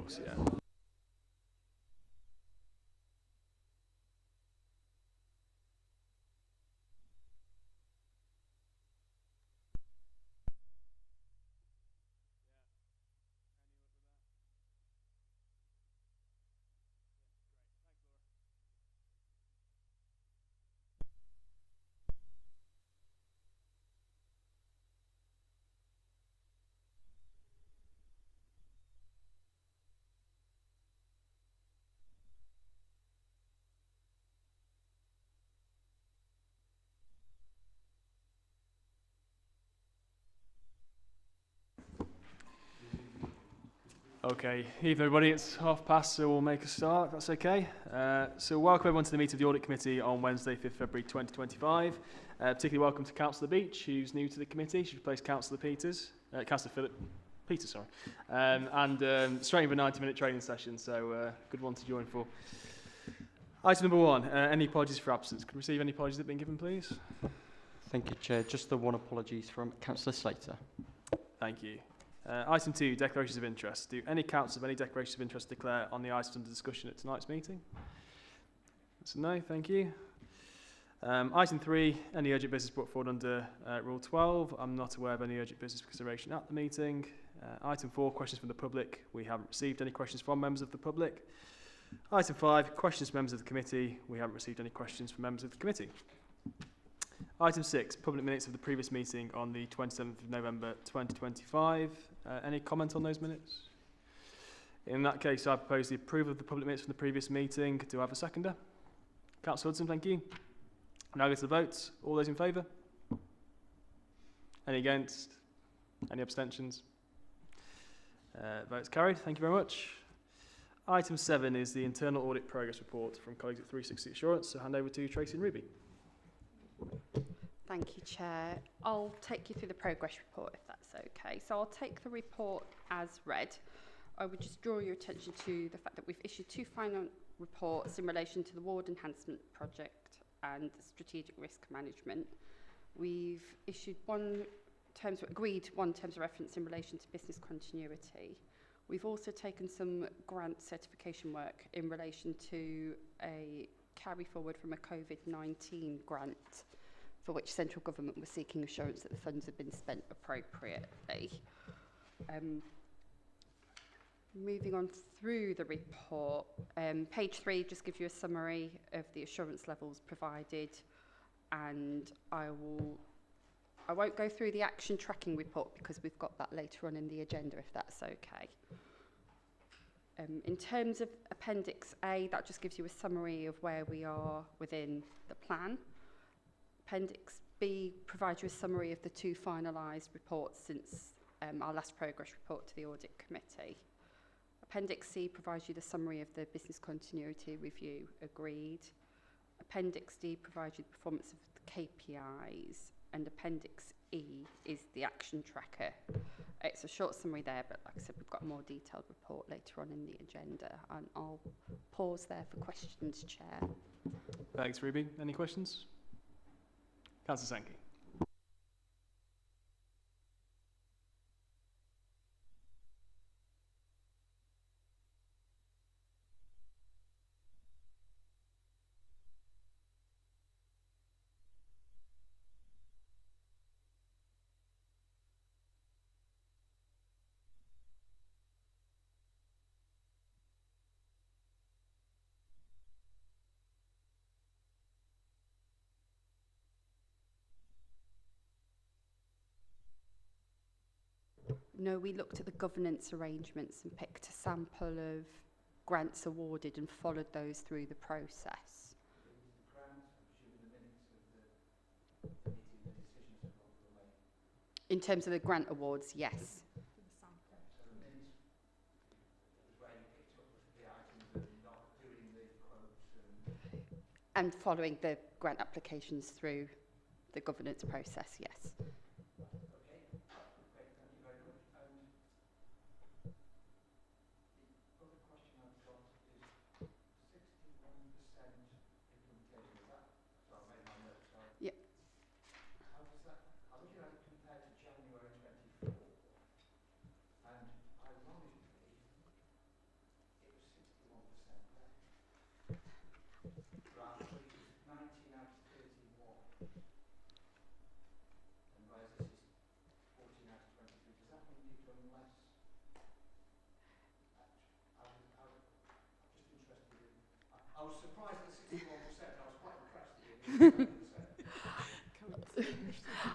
logs, yeah. Okay, evening everybody, it's past, so we'll make a start, if that's okay. So welcome everyone to the meeting of the Audit Committee on Wednesday, 5th February 2025. Particularly welcome to Councillor Beach, who's new to the committee. She replaced Councillor Councillor Philip Peters, sorry. Straight into a 90-minute training session, so good one to join for. Item number 1, any apologies for absence. Could we receive any apologies that have been given, please? Thank you, Chair. Just the one apologies from Councillor Slater. Thank you. Item 2, declarations of interest. Do any councillors have any declarations of interest declare on the items under discussion at tonight's meeting? That's a no, thank you. Item 3, any urgent business brought forward under Rule 12. I'm not aware of any urgent business for consideration at the meeting. Item 4, questions from the public. We haven't received any questions from members of the public. Item 5, questions from members of the committee. We haven't received any questions from members of the committee. Item 6, public minutes of the previous meeting on the 27th of November 2025. Any comment on those minutes? In that case, I propose the approval of the public minutes from the previous meeting. Do I have a seconder? Councillor Hudson, thank you. Now go to the votes. All those in favour? Any against? Any abstentions? Votes carried. Thank you very much. Item 7 is the internal audit progress report from colleagues at 360 Assurance. So hand over to Tracy and Ruby. Thank you, Chair. I'll take you through the progress report, if that's okay. So I'll take the report as read. I would just draw your attention to the fact that we've issued 2 final reports in relation to the ward enhancement project and strategic risk management. We've issued agreed one terms of reference in relation to business continuity. We've also taken some grant certification work in relation to a carry forward from a COVID-19 grant for which central government was seeking assurance that the funds had been spent appropriately. Moving on through the report, page 3 just gives you a summary of the assurance levels provided, and I won't go through the action tracking report because we've got that later on in the agenda, if that's okay. In terms of Appendix A, that just gives you a summary of where we are within the plan. Appendix B provides you a summary of the 2 finalised reports since our last progress report to the Audit Committee. Appendix C provides you the summary of the business continuity review agreed. Appendix D provides you the performance of the KPIs, and Appendix E is the action tracker. It's a short summary there, but like I said, we've got a more detailed report later on in the agenda, and I'll pause there for questions, Chair. Thanks, Ruby. Any questions? Councillor Sankey. No, we looked at the governance arrangements and picked a sample of grants awarded and followed those through the process. In terms of the grant awards, yes. And following the grant applications through the governance process, yes. was surprised at 61%. I was quite impressed.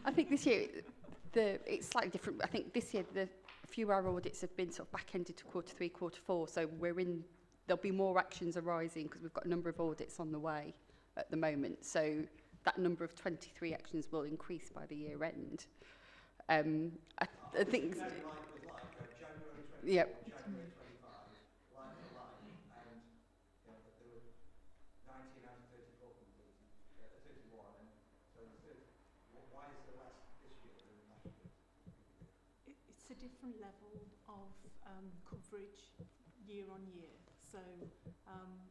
I think this year it's slightly different. I think this year a few of our audits have been sort of back-ended to quarter 3, quarter 4, so there'll be more actions arising because we've got a number of audits on the way at the moment. So that number of 23 actions will increase by the year end. I think. January 24, Yep. January 25, line for line, and there were 19 out of 34 completed, 31, and so why is there less this year than last year? It's a different level of coverage year on year, so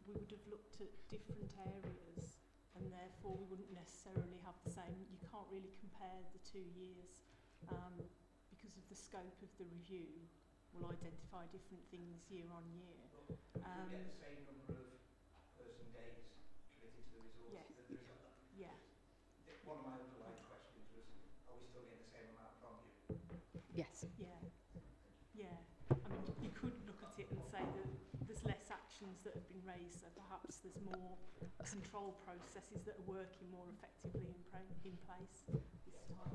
we would have looked at different areas, and therefore we wouldn't necessarily have the same. You can't really compare the 2 years because of the scope of the review. Will identify different things year on year. You get the same number of person days committed to the resources. Yes. One of my underlying questions was, are we still getting the same amount from you? Yes. Yeah. I mean, you could look at it and say that there's less actions that have been raised, so perhaps there's more control processes that are working more effectively in place this time.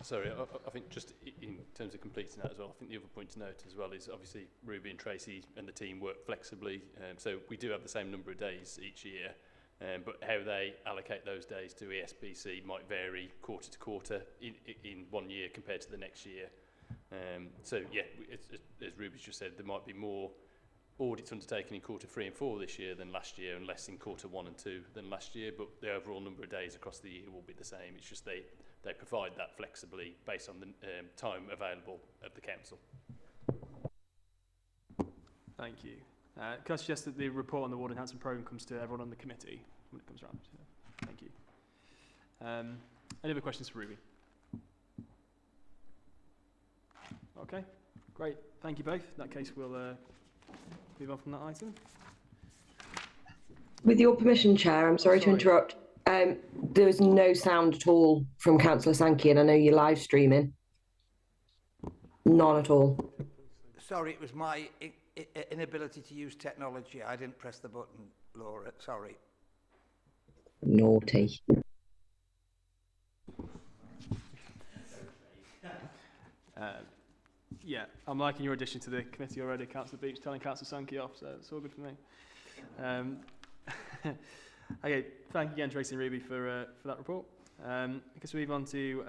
Sorry, I think just in terms of completing that as well, I think the other point to note as well is obviously Ruby and Tracy and the team work flexibly, so we do have the same number of days each year, but how they allocate those days to ESBC might vary quarter to quarter in 1 year compared to the next year. So yeah, as Ruby's just said, there might be more audits undertaken in quarter 3 and 4 this year than last year, and less in quarter 1 and 2 than last year, but the overall number of days across the year will be the same. It's just they provide that flexibly based on the time available at the council. Thank you. Can I suggest that the report on the ward enhancement programme comes to everyone on the committee when it comes around? Thank you. Any other questions for Ruby? Okay, great. Thank you both. In that case, we'll move on from that item. With your permission, Chair, I'm sorry to interrupt. There was no sound at all from Councillor Sankey, and I know you're live streaming. None at all. Sorry, it was my inability to use technology. I didn't press the button, Laura. Sorry. Naughty. Yeah, I'm liking your addition to the committee already, Councillor Beach, telling Councillor Sankey off, so it's all good for me. Okay, thank you again, Tracy and Ruby, for that report. I guess we move on to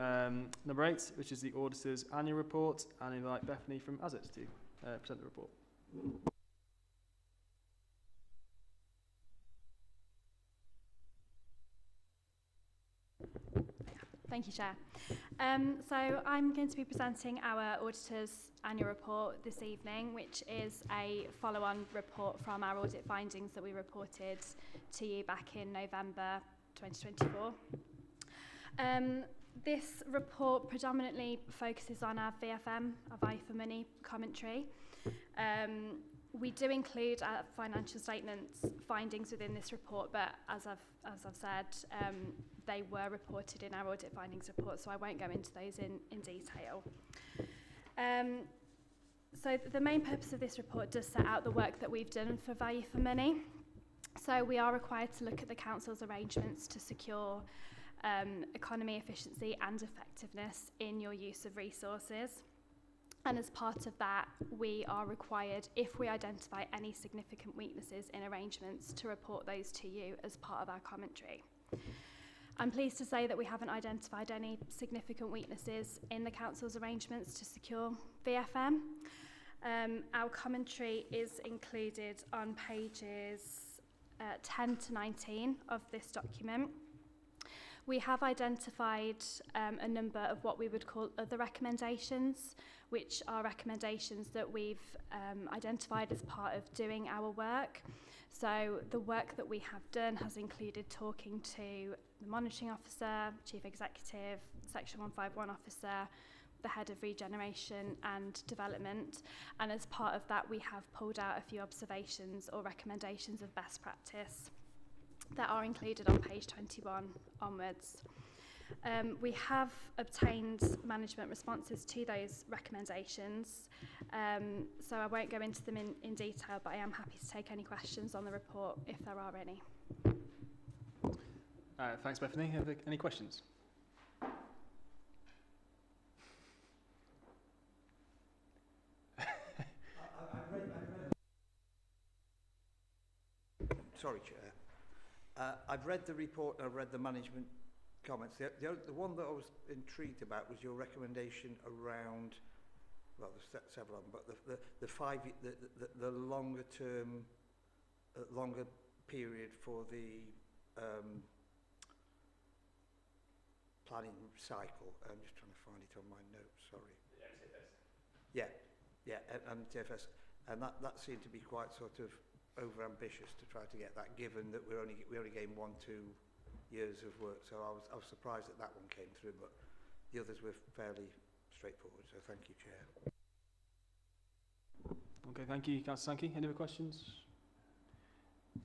number 8, which is the Auditor's Annual Report, and I'd like Bethany from Audit to present the report. Thank you, Chair. So I'm going to be presenting our Auditor's Annual Report this evening, which is a follow-on report from our audit findings that we reported to you back in November 2024. This report predominantly focuses on our VFM, our value for money commentary. We do include our financial statements findings within this report, but as I've said, they were reported in our audit findings report, so I won't go into those in detail. So the main purpose of this report does set out the work that we've done for value for money. So we are required to look at the council's arrangements to secure economy, efficiency and effectiveness in your use of resources. And as part of that, we are required, if we identify any significant weaknesses in arrangements, to report those to you as part of our commentary. I'm pleased to say that we haven't identified any significant weaknesses in the council's arrangements to secure VFM. Our commentary is included on pages 10 to 19 of this document. We have identified a number of what we would call other recommendations, which are recommendations that we've identified as part of doing our work. So the work that we have done has included talking to the monitoring officer, chief executive, section 151 officer, the head of regeneration and development, and as part of that we have pulled out a few observations or recommendations of best practice that are included on page 21 onwards. We have obtained management responses to those recommendations, so I won't go into them in detail, but I am happy to take any questions on the report if there are any. Thanks, Bethany. Have there any questions? Sorry, Chair. I've read the report, I've read the management comments. The one that I was intrigued about was your recommendation around, well, there's several of them, but the longer term, longer period for the planning cycle. I'm just trying to find it on my notes, sorry. The MTFS. Yeah, and TFS. And that seemed to be quite sort of over-ambitious to try to get that, given that we only gained 1-2 years of work. So I was surprised that one came through, but the others were fairly straightforward. So thank you, Chair. Okay, thank you, Councillor Sankey. Any other questions?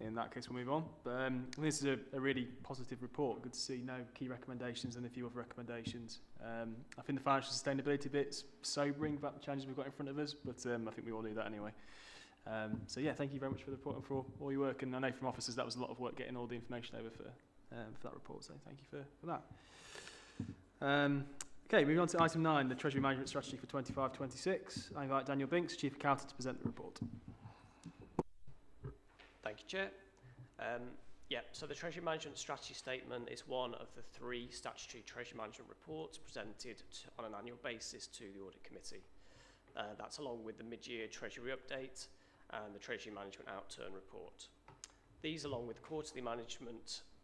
In that case, we'll move on. But this is a really positive report. Good to see no key recommendations and a few other recommendations. I think the financial sustainability bit's sobering about the challenges we've got in front of us, but I think we all do that anyway. So yeah, thank you very much for the report and for all your work. And I know from officers that was a lot of work getting all the information over for that report. So thank you for that. Okay, moving on to item 9, the Treasury Management Strategy for 25-26. I invite Daniel Binks, Chief Accountant, to present the report. Thank you, Chair. So the Treasury Management Strategy Statement is one of the 3 statutory Treasury Management reports presented on an annual basis to the Audit Committee. That's along with the mid-year Treasury Update and the Treasury Management Outturn Report. These, along with quarterly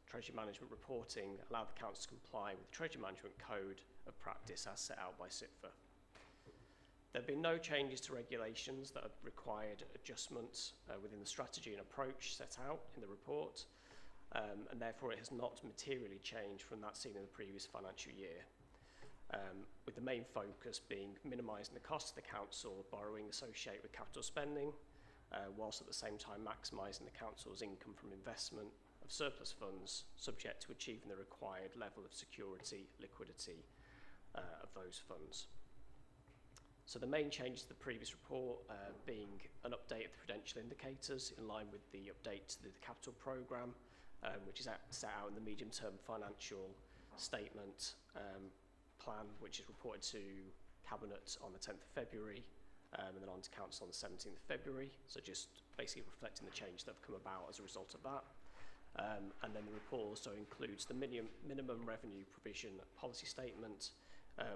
Treasury Management reporting, allow the Council to comply with the Treasury Management Code of Practice as set out by SITFA. There have been no changes to regulations that have required adjustments within the strategy and approach set out in the report, and therefore it has not materially changed from that seen in the previous financial year, with the main focus being minimising the cost of the Council borrowing associated with capital spending, whilst at the same time maximising the Council's income from investment of surplus funds, subject to achieving the required level of security, liquidity of those funds. So the main changes to the previous report being an update of the prudential indicators in line with the update to the capital programme, which is set out in the medium-term financial statement plan, which is reported to Cabinet on the 10th of February and then on to Council on the 17th of February. So just basically reflecting the change that have come about as a result of that. And then the report also includes the minimum revenue provision policy statement,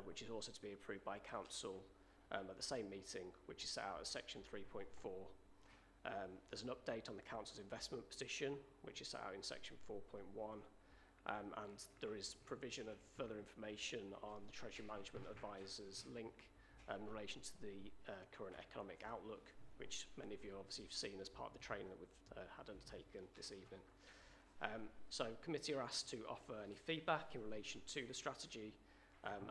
which is also to be approved by Council at the same meeting, which is set out as section 3.4. There's an update on the Council's investment position, which is set out in section 4.1. And there is provision of further information on the Treasury Management Advisor's link in relation to the current economic outlook, which many of you obviously have seen as part of the training that we've had undertaken this evening. So committee are asked to offer any feedback in relation to the strategy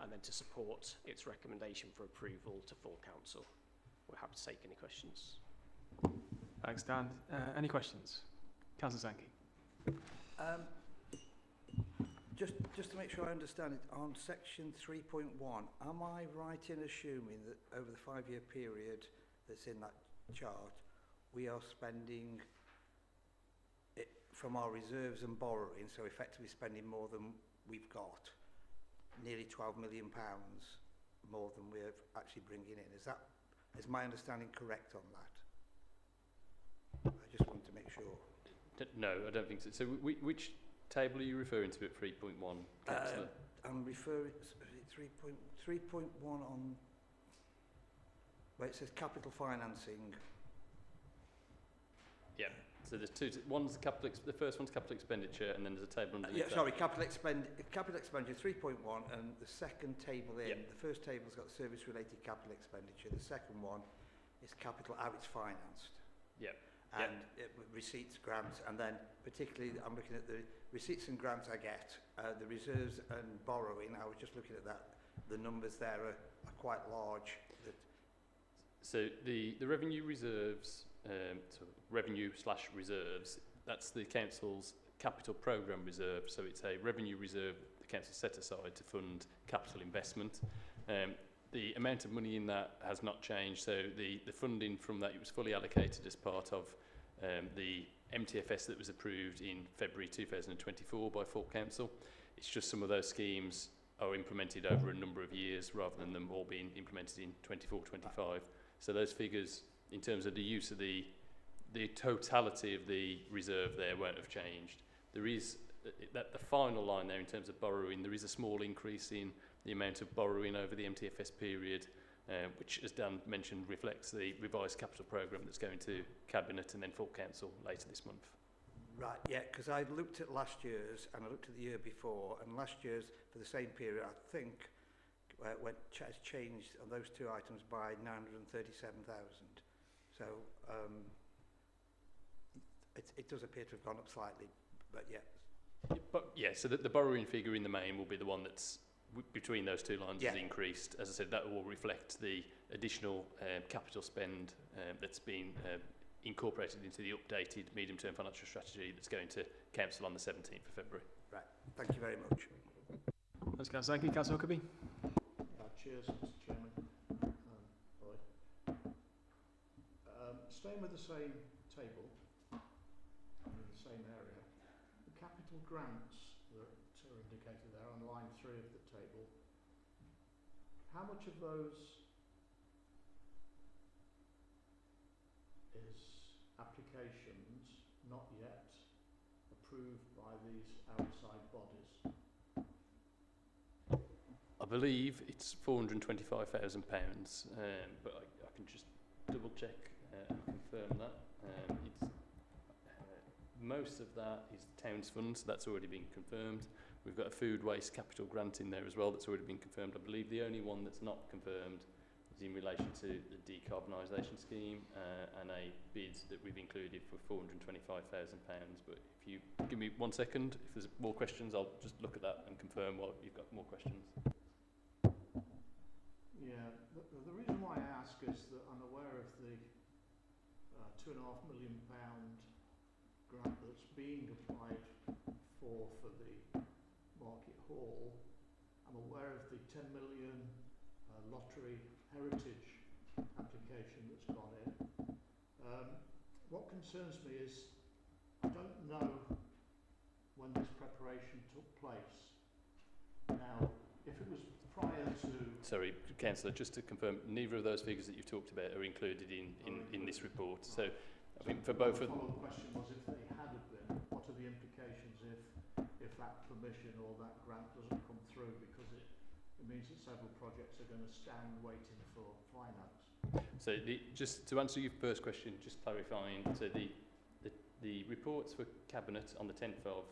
and then to support its recommendation for approval to full Council. We're happy to take any questions. Thanks, Dan. Any questions? Councillor Sankey. Just to make sure I understand it, on section 3.1, am I right in assuming that over the 5-year period that's in that chart, we are spending it from our reserves and borrowing, so effectively spending more than we've got, nearly £12 million more than we're actually bringing in? Is my understanding correct on that? I just want to make sure. No, I don't think so. So which table are you referring to at 3.1, Councillor? I'm referring to 3.1 on where it says capital financing. Yeah. So there's two. The first one's capital expenditure, and then there's a table underneath. Sorry, capital expenditure 3.1, and the second table in. The first table's got service-related capital expenditure. The second one is capital how it's financed. Yeah. And receipts, grants, and then particularly I'm looking at the receipts and grants I get, the reserves and borrowing. I was just looking at that. The numbers there are quite large. So the revenue reserves, so revenue/reserves, that's the Council's capital programme reserve. So it's a revenue reserve the the council set aside to fund capital investment. The amount of money in that has not changed, so the funding from that, it was fully allocated as part of the MTFS that was approved in February 2024 by full council. It's just some of those schemes are implemented over a number of years rather than them all being implemented in 24-25. So those figures, in terms of the use of the totality of the reserve there won't have changed. There is, that the final line there in terms of borrowing, there is a small increase in the amount of borrowing over the MTFS period, which, as Dan mentioned, reflects the revised capital programme that's going to Cabinet and then full council later this month. Right, yeah, because I looked at last year's and I looked at the year before, and last year's for the same period, I think, has changed on those two items by 937,000. So it does appear to have gone up slightly, but yeah. But yeah, so the borrowing figure in the main will be the one that's between those two lines has increased. As I said, that will reflect the additional capital spend that's been incorporated into the updated medium-term financial strategy that's going to council on the 17th of February. Right, thank you very much. Thanks, Councillor. Thank you, Councillor Huckabee. Cheers, Mr. Chairman. Staying with the same table, in the same area, the capital grants that are indicated there on line 3 of the table, how much of those is applications not yet approved by these outside bodies? I believe it's £425,000, but I can just double check and confirm that. Most of that is the Towns Fund, so that's already been confirmed. We've got a food waste capital grant in there as well that's already been confirmed. I believe the only one that's not confirmed is in relation to the decarbonisation scheme and a bid that we've included for £425,000. But if you give me 1 second, if there's more questions, I'll just look at that and confirm while you've got more questions. Yeah, the reason why I ask is that I'm aware of the £2.5 million grant that's being applied for the Market Hall. I'm aware of the 10 million lottery heritage application that's gone in. What concerns me is I don't know when this preparation took place. Now, if it was prior to... Sorry, Councillor, just to confirm, neither of those figures that you've talked about are included in this report. So, I think for both of them... The question was if they had been, what are the implications if that permission or that grant doesn't come through, because it means that several projects are going to stand waiting for finance. So just to answer your first question, just clarifying, so the reports for Cabinet on the 10th of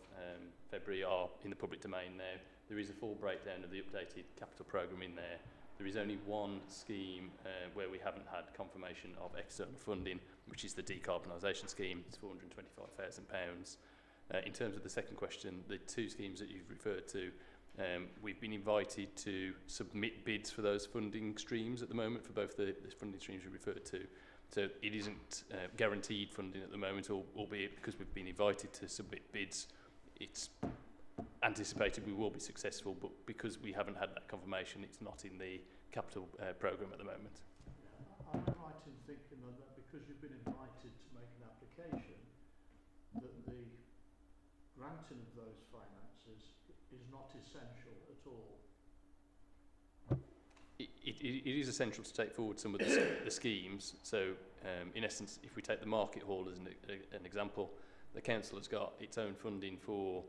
February are in the public domain now. There is a full breakdown of the updated capital programme in there. There is only one scheme where we haven't had confirmation of external funding, which is the decarbonisation scheme. It's £425,000. In terms of the second question, the two schemes that you've referred to, we've been invited to submit bids for those funding streams at the moment for both the funding streams you referred to. So it isn't guaranteed funding at the moment, albeit because we've been invited to submit bids, it's anticipated we will be successful, but because we haven't had that confirmation, it's not in the capital programme at the moment. Am I right in thinking that because you've been invited to make an application, that the granting of those finances is not essential at all? It is essential to take forward some of the schemes. So, in essence, if we take the Market Hall as an example, the council has got its own funding for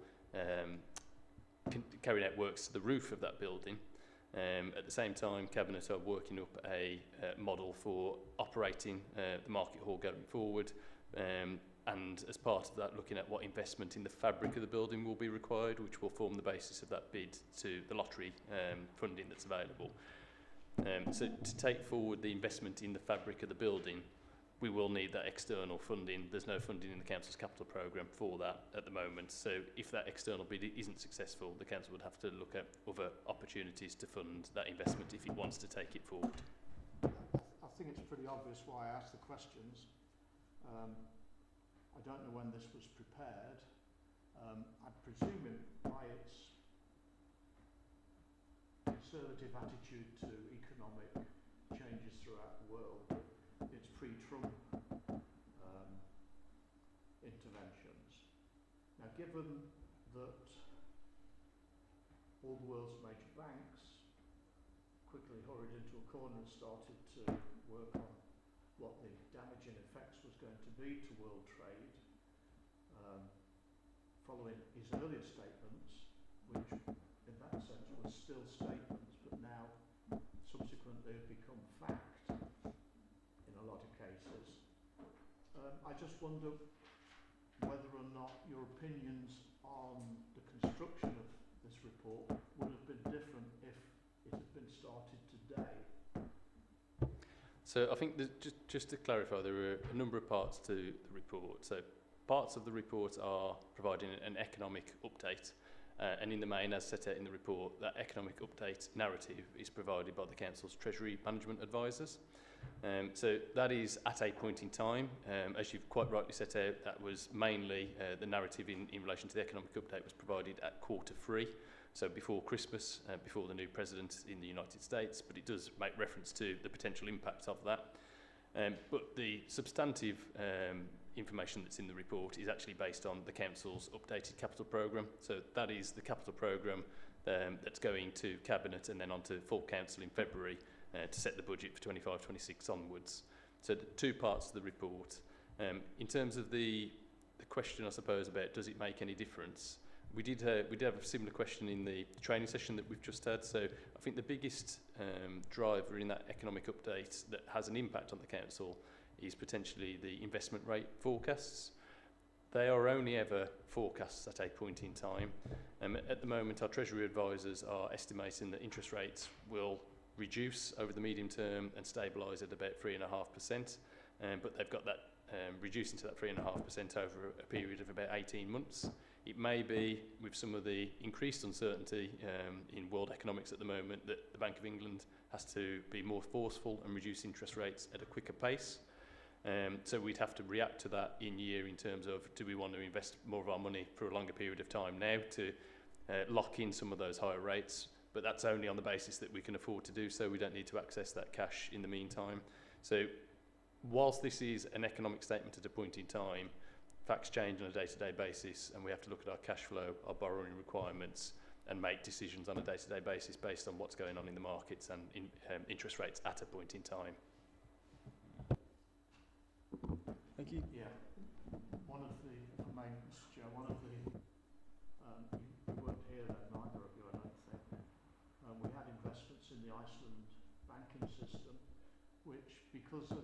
carrying out works to the roof of that building. At the same time, Cabinet are working up a model for operating the Market Hall going forward, and as part of that, looking at what investment in the fabric of the building will be required, which will form the basis of that bid to the lottery funding that's available. So to take forward the investment in the fabric of the building, we will need that external funding. There's no funding in the council's capital programme for that at the moment. So if that external bid isn't successful, the council would have to look at other opportunities to fund that investment if it wants to take it forward. I think it's pretty obvious why I asked the questions. I don't know when this was prepared. I presume by its conservative attitude to economic changes throughout the world. It's pre-Trump interventions. Now, given that all the world's major banks quickly hurried into a corner and started to work on what the damaging effects was going to be to world trade, following his earlier statements, which in that sense were still statements, but now subsequently have become fact in a lot of cases. I just wonder whether or not your opinions on the construction of this report would have been different if it had been started today. So I think that just to clarify, there are a number of parts to the report. So parts of the report are providing an economic update, and in the main, as set out in the report, that economic update narrative is provided by the Council's Treasury Management Advisors. So that is at a point in time. As you've quite rightly set out, that was mainly the narrative in relation to the economic update was provided at Q3, so before Christmas, before the new president in the United States, but it does make reference to the potential impact of that. But the substantive information that's in the report is actually based on the Council's updated capital programme. So that is the capital programme that's going to Cabinet and then on to full Council in February to set the budget for 25-26 onwards. So the two parts of the report. In terms of the question, I suppose, about does it make any difference, we did have a similar question in the training session that we've just had. So I think the biggest driver in that economic update that has an impact on the Council is potentially the investment rate forecasts. They are only ever forecasts at a point in time. At the moment, our Treasury advisors are estimating that interest rates will reduce over the medium term and stabilise at about 3.5%, but they've got that reducing to that 3.5% over a period of about 18 months. It may be, with some of the increased uncertainty in world economics at the moment, that the Bank of England has to be more forceful and reduce interest rates at a quicker pace. So we'd have to react to that in year in terms of, do we want to invest more of our money for a longer period of time now to lock in some of those higher rates? But that's only on the basis that we can afford to do so. We don't need to access that cash in the meantime. So whilst this is an economic statement at a point in time, facts change on a day-to-day basis, and we have to look at our cash flow, our borrowing requirements, and make decisions on a day-to-day basis based on what's going on in the markets and in interest rates at a point in time. Thank you. Yeah. One of the, if I may, Mr. Chair, one of the, you weren't here then, neither of you, I don't think. We had investments in the Iceland banking system, which, because of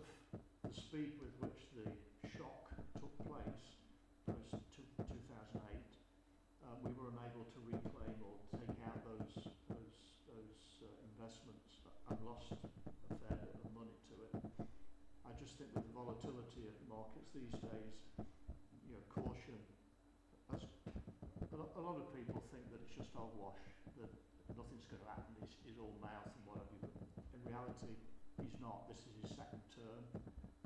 the speed with which the shock took place, post 2008, we were unable to reclaim or take out those investments and lost a fair bit of money to it. I just think with the volatility of markets these days, you know, caution. A lot of people think that it's just hogwash, that nothing's going to happen, he's all mouth and whatever, but in reality he's not. This is his second term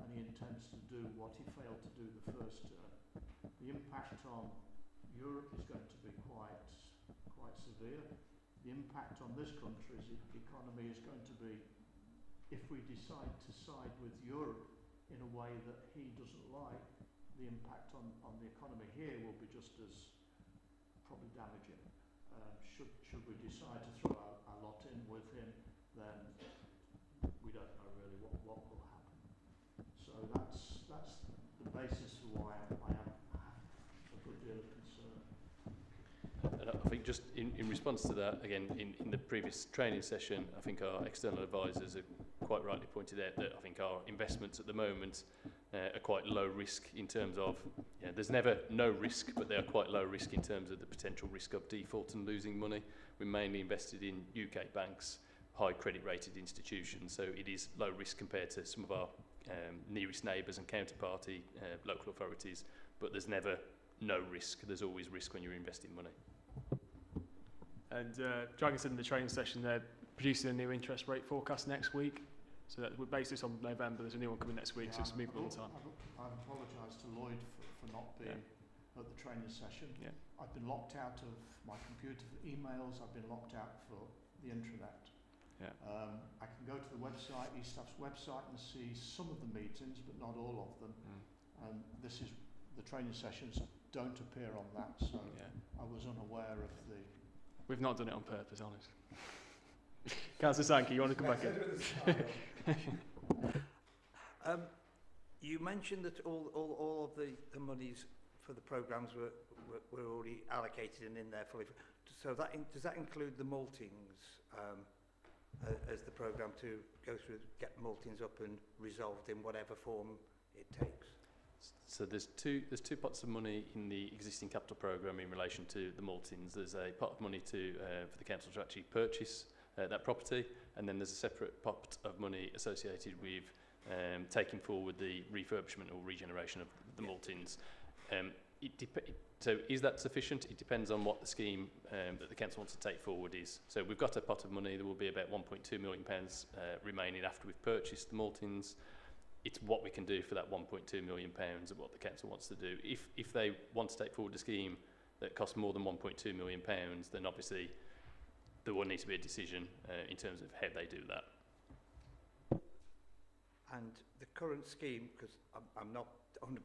and he intends to do what he failed to do the first term. The impact on Europe is going to be quite severe. The impact on this country's economy is going to be, if we decide to side with Europe in a way that he doesn't like, the impact on the economy here will be just as probably damaging. Should we decide to throw our lot in with him, then we don't know really what will happen. So that's the basis for why I have a good deal of concern. And I think just in response to that, again, in the previous training session, I think our external advisors have quite rightly pointed out that I think our investments at the moment are quite low risk in terms of, you know, there's never no risk, but they are quite low risk in terms of the potential risk of default and losing money. We're mainly invested in UK banks, high credit rated institutions, so it is low risk compared to some of our nearest neighbours and counterparty local authorities, but there's never no risk. There's always risk when you're investing money. And Dragon said in the training session they're producing a new interest rate forecast next week. So that we're based this on November. There's a new one coming next week, so it's moving all the time. I've apologised to Lloyd for not being at the training session. Yeah. I've been locked out of my computer for emails. I've been locked out for the the intranet. Yeah. I can go to the website, eStaff's website, and see some of the meetings, but not all of them. And this is, the training sessions don't appear on that, so I was unaware of the... We've not done it on purpose, honest. Councillor Sankey, you want to come back in? You mentioned that all of the monies for the programmes were already allocated and in there fully. So does that include the maltings as the programme to go through, get maltings up and resolved in whatever form it takes? So there's two pots of money in the existing capital programme in relation to the maltings. There's a pot of money to for the council to actually purchase that property, and then there's a separate pot of money associated with taking forward the refurbishment or regeneration of the maltings. So is that sufficient? It depends on what the scheme that the council wants to take forward is. So we've got a pot of money. There will be about £1.2 million remaining after we've purchased the maltings. It's what we can do for that £1.2 million and what the council wants to do. If they want to take forward a scheme that costs more than £1.2 million, then obviously there will need to be a decision in terms of how they do that. And the current scheme, because I'm not 100%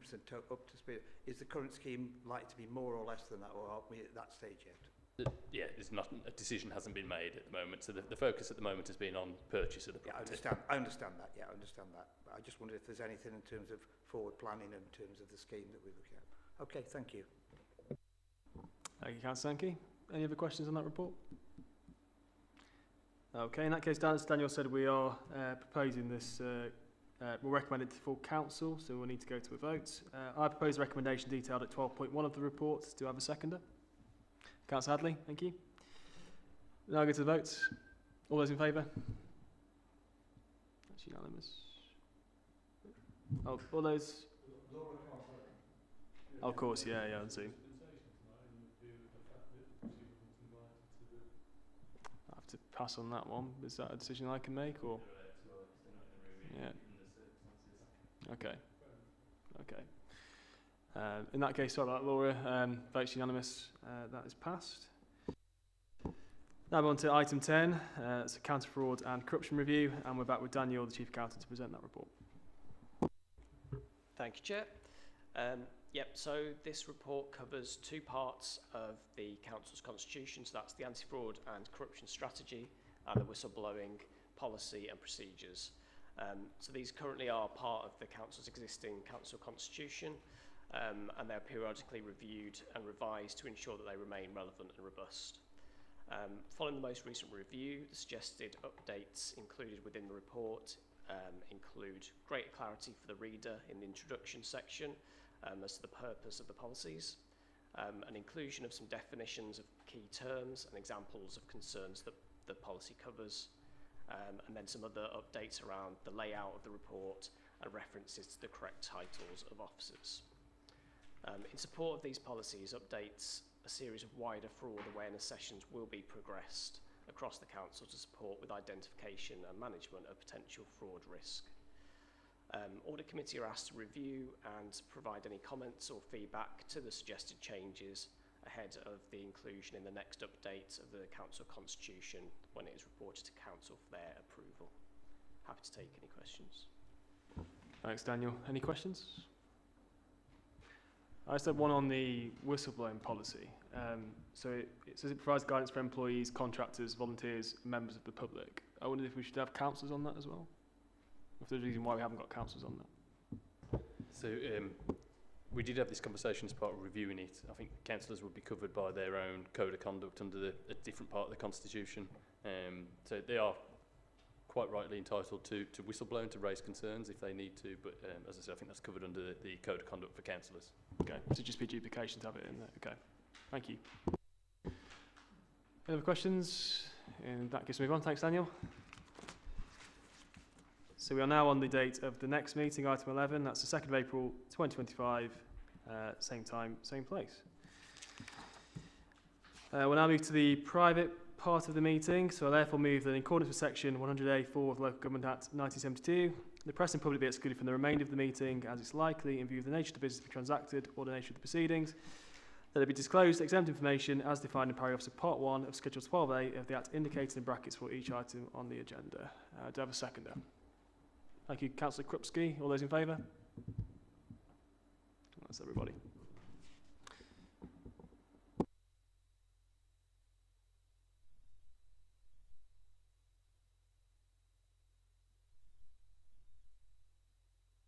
up to speed, is the current scheme likely to be more or less than that, or aren't we at that stage yet? Yeah, a decision hasn't been made at the moment. So the focus at the moment has been on purchase of the property. Yeah, I understand that. Yeah, I understand that. But I just wondered if there's anything in terms of forward planning and in terms of the scheme that we're looking at. Okay, thank you. Thank you, Councillor Sankey. Any other questions on that report? Okay, in that case, as Daniel said, we are proposing this, we'll recommend it to full council, so we'll need to go to a vote. I propose a recommendation detailed at 12.1 of the report. Do I have a seconder? Councillor Hadley, thank you. Now go to the vote. All those in favour? That's unanimous. Oh, all those? Oh, of course, yeah, I see. I have to pass on that one. Is that a decision I can make, or? Yeah. Okay. In that case, sorry about that, Laura. Votes unanimous. That is passed. Now we're on to item 10. It's a counter fraud and corruption review, and we're back with Daniel, the Chief Accountant, to present that report. Thank you, Chair. So this report covers two parts of the Council's constitution. So that's the anti-fraud and corruption strategy and the whistleblowing policy and procedures. So these currently are part of the Council's existing Council constitution, and they're periodically reviewed and revised to ensure that they remain relevant and robust. Following the most recent review, the suggested updates included within the report include greater clarity for the reader in the introduction section as to the purpose of the policies, an inclusion of some definitions of key terms and examples of concerns that the policy covers, and then some other updates around the layout of the report and references to the correct titles of officers. In support of these policies, updates, a series of wider fraud awareness sessions will be progressed across the Council to support with identification and management of potential fraud risk. Audit Committee are asked to review and provide any comments or feedback to the suggested changes ahead of the inclusion in the next update of the Council Constitution when it is reported to Council for their approval. Happy to take any questions. Thanks, Daniel. Any questions? I just had one on the whistleblowing policy. So it says it provides guidance for employees, contractors, volunteers, and members of the public. I wondered if we should have councillors on that as well? If there's a reason why we haven't got councillors on that. So we did have this conversation as part of reviewing it. I think councillors would be covered by their own code of conduct under a different part of the constitution. So they are quite rightly entitled to whistleblow and to raise concerns if they need to, but as I said, I think that's covered under the code of conduct for councillors. Okay, so just be duplication to have it in there. Okay, thank you. Any other questions? In that case, move on. Thanks, Daniel. So we are now on the date of the next meeting, item 11. That's the 2nd of April 2025, same time, same place. We'll now move to the private part of the meeting. So I therefore move that in accordance with section 100A4 of the Local Government Act 1972, the press and public be excluded from the remainder of the meeting as it's likely, in view of the nature of the business to be transacted or the nature of the proceedings, That it be disclosed exempt information as defined in paragraphs of Part 1 of Schedule 12A of the Act indicated in brackets for each item on the agenda. Do I have a seconder? Thank you, Councillor Krupski. All those in favour? That's everybody.